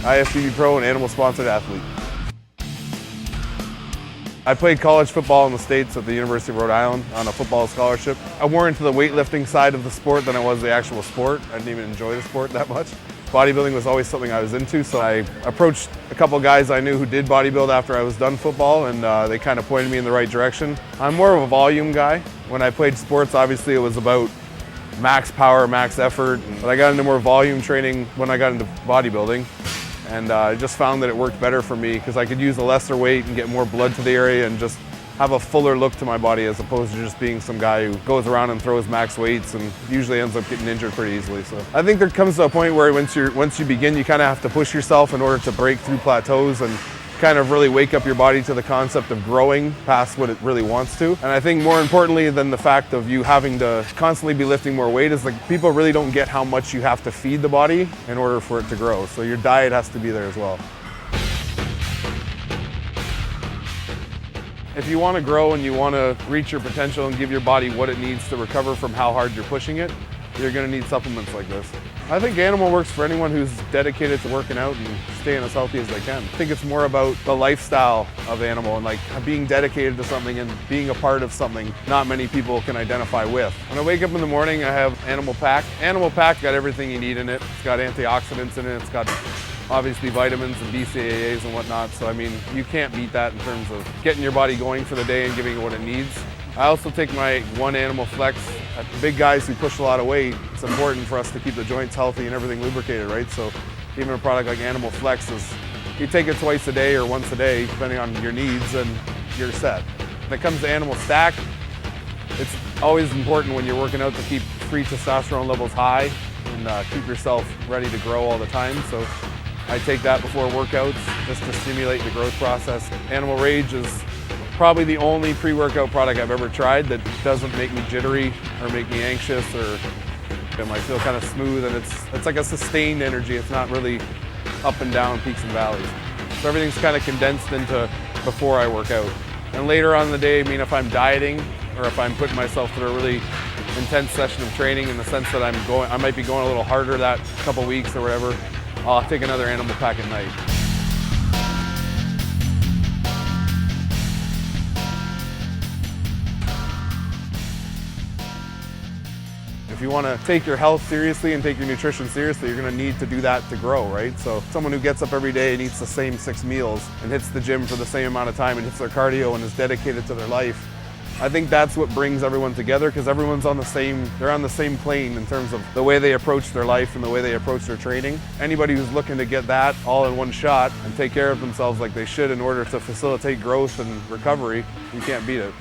IFBB Pro and animal sponsored athlete. I played college football in the States at the University of Rhode Island on a football scholarship. I'm more into the weightlifting side of the sport than I was the actual sport. I didn't even enjoy the sport that much. Bodybuilding was always something I was into, so I approached a couple guys I knew who did bodybuild after I was done football, and they kind of pointed me in the right direction. I'm more of a volume guy. When I played sports, obviously it was about max power, max effort, but I got into more volume training when I got into bodybuilding. And I just found that it worked better for me because I could use a lesser weight and get more blood to the area and just have a fuller look to my body as opposed to just being some guy who goes around and throws max weights and usually ends up getting injured pretty easily. So I think there comes to a point where once you begin, you kind of have to push yourself in order to break through plateaus and kind of really wake up your body to the concept of growing past what it really wants to. And I think more importantly than the fact of you having to constantly be lifting more weight is like people really don't get how much you have to feed the body in order for it to grow. So your diet has to be there as well. If you want to grow and you want to reach your potential and give your body what it needs to recover from how hard you're pushing it, you're going to need supplements like this. I think Animal works for anyone who's dedicated to working out and staying as healthy as they can. I think it's more about the lifestyle of Animal and like being dedicated to something and being a part of something not many people can identify with. When I wake up in the morning, I have Animal Pack. Animal Pack got everything you need in it. It's got antioxidants in it. It's got obviously vitamins and BCAAs and whatnot. So I mean, you can't beat that in terms of getting your body going for the day and giving it what it needs. I also take my One Animal Flex. Big guys who push a lot of weight, it's important for us to keep the joints healthy and everything lubricated, right? So even a product like Animal Flex is, you take it twice a day or once a day, depending on your needs, and you're set. When it comes to Animal Stack, it's always important when you're working out to keep free testosterone levels high and keep yourself ready to grow all the time. So I take that before workouts just to stimulate the growth process. Animal Rage is probably the only pre-workout product I've ever tried that doesn't make me jittery or make me anxious or I feel kind of smooth, and it's like a sustained energy. It's not really up and down, peaks and valleys. So everything's kind of condensed into before I work out. And later on in the day, I mean, if I'm dieting or if I'm putting myself through a really intense session of training in the sense that I might be going a little harder that couple weeks or whatever, I'll take another Animal Pack at night. If you want to take your health seriously and take your nutrition seriously, you're going to need to do that to grow, right? So someone who gets up every day and eats the same 6 meals and hits the gym for the same amount of time and hits their cardio and is dedicated to their life, I think that's what brings everyone together because everyone's on the same plane in terms of the way they approach their life and the way they approach their training. Anybody who's looking to get that all in one shot and take care of themselves like they should in order to facilitate growth and recovery, you can't beat it.